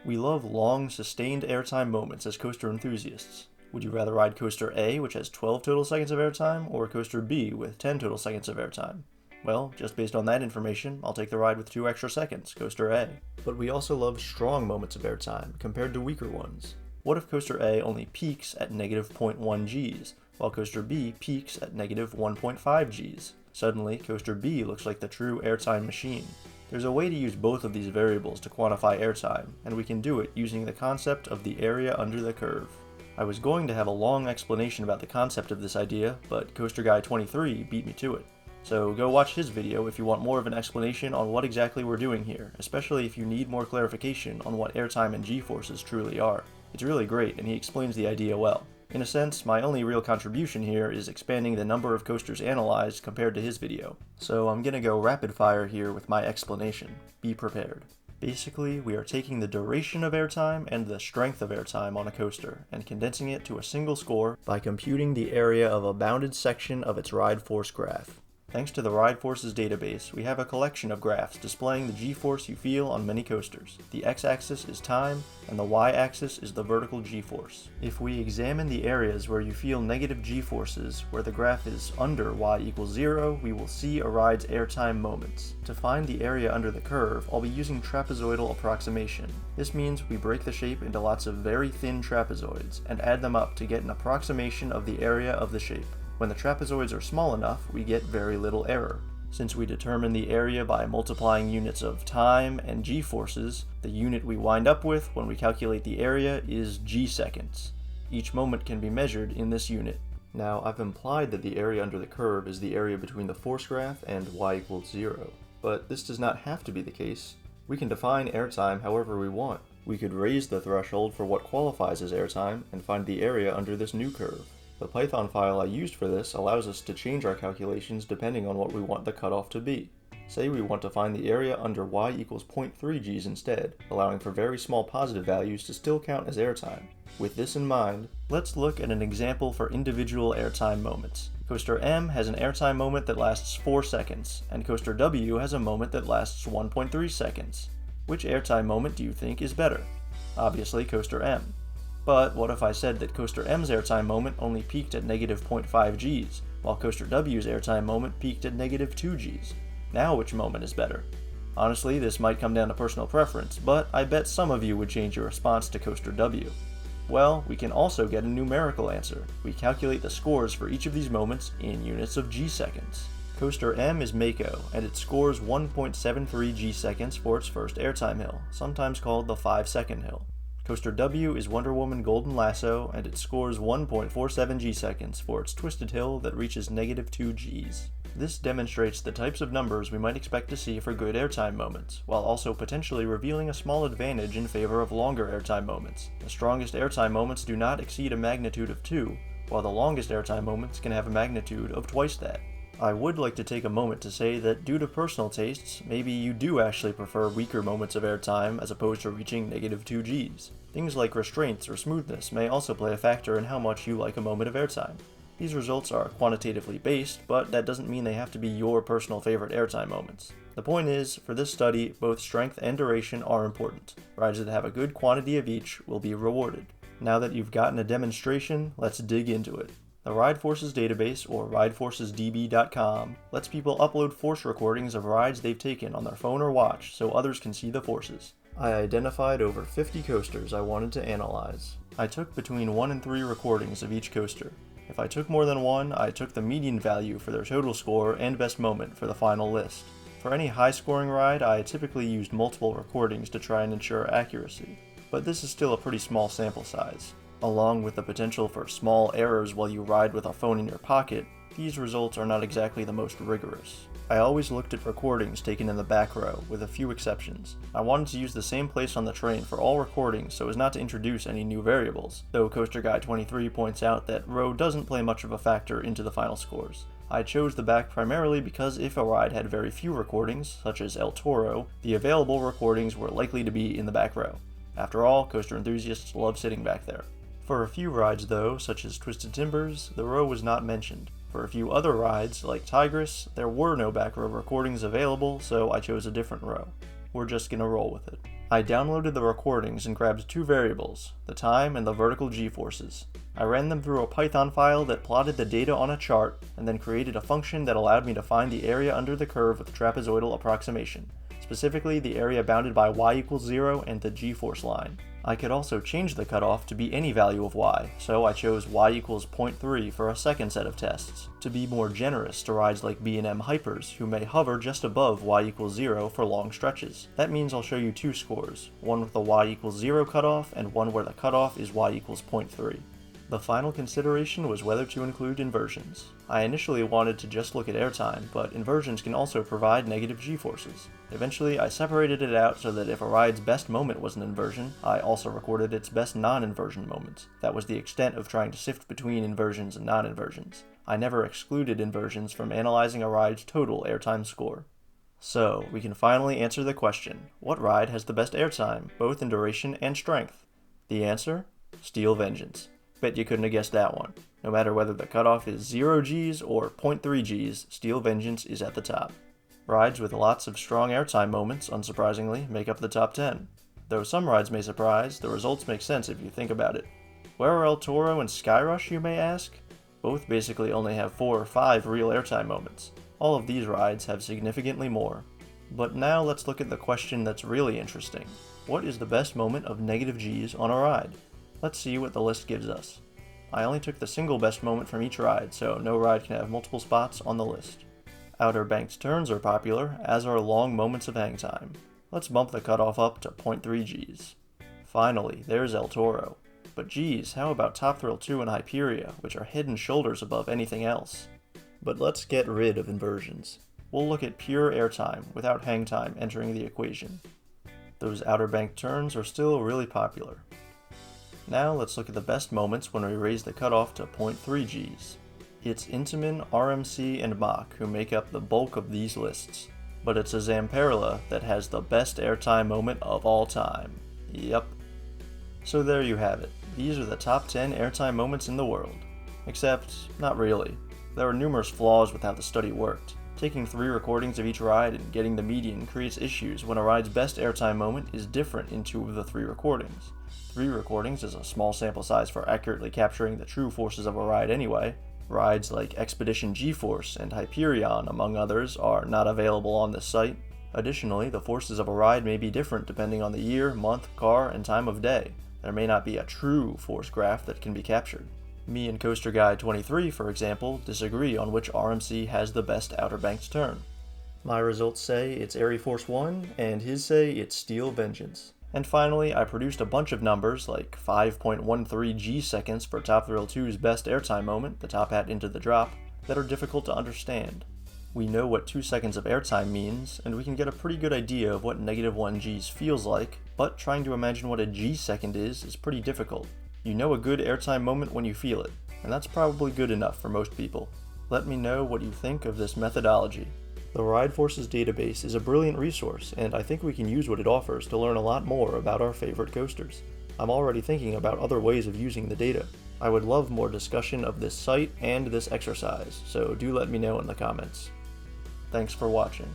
We love long, sustained airtime moments as coaster enthusiasts. Would you rather ride coaster A, which has 12 total seconds of airtime, or coaster B with 10 total seconds of airtime? Well, just based on that information, I'll take the ride with 2 extra seconds, coaster A. But we also love strong moments of airtime compared to weaker ones. What if coaster A only peaks at negative 0.1 Gs, while coaster B peaks at negative 1.5 Gs? Suddenly, coaster B looks like the true airtime machine. There's a way to use both of these variables to quantify airtime, and we can do it using the concept of the area under the curve. I was going to have a long explanation about the concept of this idea, but Coaster Guy 23 beat me to it. So go watch his video if you want more of an explanation on what exactly we're doing here, especially if you need more clarification on what airtime and g-forces truly are. It's really great, and he explains the idea well. In a sense, my only real contribution here is expanding the number of coasters analyzed compared to his video. So I'm gonna go rapid fire here with my explanation. Be prepared. Basically, we are taking the duration of airtime and the strength of airtime on a coaster and condensing it to a single score by computing the area of a bounded section of its ride force graph. Thanks to the RideForces database, we have a collection of graphs displaying the g-force you feel on many coasters. The x-axis is time, and the y-axis is the vertical g-force. If we examine the areas where you feel negative g-forces, where the graph is under y equals 0, we will see a ride's airtime moments. To find the area under the curve, I'll be using trapezoidal approximation. This means we break the shape into lots of very thin trapezoids, and add them up to get an approximation of the area of the shape. When the trapezoids are small enough, we get very little error. Since we determine the area by multiplying units of time and g-forces, the unit we wind up with when we calculate the area is g-seconds. Each moment can be measured in this unit. Now, I've implied that the area under the curve is the area between the force graph and y equals 0, but this does not have to be the case. We can define airtime however we want. We could raise the threshold for what qualifies as airtime and find the area under this new curve. The Python file I used for this allows us to change our calculations depending on what we want the cutoff to be. Say we want to find the area under y equals 0.3 Gs instead, allowing for very small positive values to still count as airtime. With this in mind, let's look at an example for individual airtime moments. Coaster M has an airtime moment that lasts 4 seconds, and Coaster W has a moment that lasts 1.3 seconds. Which airtime moment do you think is better? Obviously, Coaster M. But what if I said that Coaster M's airtime moment only peaked at negative 0.5 Gs, while Coaster W's airtime moment peaked at negative 2 Gs? Now which moment is better? Honestly, this might come down to personal preference, but I bet some of you would change your response to Coaster W. Well, we can also get a numerical answer. We calculate the scores for each of these moments in units of g-seconds. Coaster M is Mako, and it scores 1.73 g-seconds for its first airtime hill, sometimes called the 5-second hill. Coaster W is Wonder Woman Golden Lasso, and it scores 1.47 g-seconds for its twisted hill that reaches negative 2 Gs. This demonstrates the types of numbers we might expect to see for good airtime moments, while also potentially revealing a small advantage in favor of longer airtime moments. The strongest airtime moments do not exceed a magnitude of 2, while the longest airtime moments can have a magnitude of twice that. I would like to take a moment to say that due to personal tastes, maybe you do actually prefer weaker moments of airtime as opposed to reaching negative 2 Gs. Things like restraints or smoothness may also play a factor in how much you like a moment of airtime. These results are quantitatively based, but that doesn't mean they have to be your personal favorite airtime moments. The point is, for this study, both strength and duration are important. Rides that have a good quantity of each will be rewarded. Now that you've gotten a demonstration, let's dig into it. The RideForces database, or RideForcesDB.com, lets people upload force recordings of rides they've taken on their phone or watch so others can see the forces. I identified over 50 coasters I wanted to analyze. I took between 1 and 3 recordings of each coaster. If I took more than one, I took the median value for their total score and best moment for the final list. For any high-scoring ride, I typically used multiple recordings to try and ensure accuracy. But this is still a pretty small sample size. Along with the potential for small errors while you ride with a phone in your pocket, these results are not exactly the most rigorous. I always looked at recordings taken in the back row, with a few exceptions. I wanted to use the same place on the train for all recordings so as not to introduce any new variables, though Coaster Guy 23 points out that row doesn't play much of a factor into the final scores. I chose the back primarily because if a ride had very few recordings, such as El Toro, the available recordings were likely to be in the back row. After all, coaster enthusiasts love sitting back there. For a few rides though, such as Twisted Timbers, the row was not mentioned. For a few other rides, like Tigress, there were no back row recordings available, so I chose a different row. We're just gonna roll with it. I downloaded the recordings and grabbed two variables, the time and the vertical g-forces. I ran them through a Python file that plotted the data on a chart, and then created a function that allowed me to find the area under the curve with trapezoidal approximation, specifically the area bounded by y=0 and the g-force line. I could also change the cutoff to be any value of y, so I chose y=0.3 for a second set of tests, to be more generous to rides like B&M Hypers, who may hover just above y=0 for long stretches. That means I'll show you two scores, one with the y=0 cutoff and one where the cutoff is y=0.3. The final consideration was whether to include inversions. I initially wanted to just look at airtime, but inversions can also provide negative g-forces. Eventually, I separated it out so that if a ride's best moment was an inversion, I also recorded its best non-inversion moments. That was the extent of trying to sift between inversions and non-inversions. I never excluded inversions from analyzing a ride's total airtime score. So, we can finally answer the question, what ride has the best airtime, both in duration and strength? The answer? Steel Vengeance. Bet you couldn't have guessed that one. No matter whether the cutoff is 0 Gs or 0.3 Gs, Steel Vengeance is at the top. Rides with lots of strong airtime moments, unsurprisingly, make up the top 10. Though some rides may surprise, the results make sense if you think about it. Where are El Toro and Skyrush, you may ask? Both basically only have 4 or 5 real airtime moments. All of these rides have significantly more. But now let's look at the question that's really interesting. What is the best moment of negative Gs on a ride? Let's see what the list gives us. I only took the single best moment from each ride, so no ride can have multiple spots on the list. Outer banked turns are popular, as are long moments of hang time. Let's bump the cutoff up to 0.3 Gs. Finally, there's El Toro. But geez, how about Top Thrill 2 and Hyperia, which are head and shoulders above anything else? But let's get rid of inversions. We'll look at pure airtime, without hang time entering the equation. Those outer banked turns are still really popular. Now let's look at the best moments when we raise the cutoff to 0.3 Gs. It's Intamin, RMC, and Mach who make up the bulk of these lists, but it's a Zamperla that has the best airtime moment of all time. Yep. So there you have it. These are the top 10 airtime moments in the world. Except, not really. There are numerous flaws with how the study worked. Taking 3 recordings of each ride and getting the median creates issues when a ride's best airtime moment is different in 2 of the 3 recordings. 3 recordings is a small sample size for accurately capturing the true forces of a ride anyway. Rides like Expedition G-Force and Hyperion, among others, are not available on this site. Additionally, the forces of a ride may be different depending on the year, month, car, and time of day. There may not be a true force graph that can be captured. Me and Coaster Guy 23, for example, disagree on which RMC has the best outer banked turn. My results say it's Air Force 1, and his say it's Steel Vengeance. And finally, I produced a bunch of numbers, like 5.13 G seconds for Top Thrill 2's best airtime moment, the top hat into the drop, that are difficult to understand. We know what 2 seconds of airtime means, and we can get a pretty good idea of what -1 Gs feels like, but trying to imagine what a G second is pretty difficult. You know a good airtime moment when you feel it, and that's probably good enough for most people. Let me know what you think of this methodology. The RideForces database is a brilliant resource, and I think we can use what it offers to learn a lot more about our favorite coasters. I'm already thinking about other ways of using the data. I would love more discussion of this site and this exercise, so do let me know in the comments. Thanks for watching.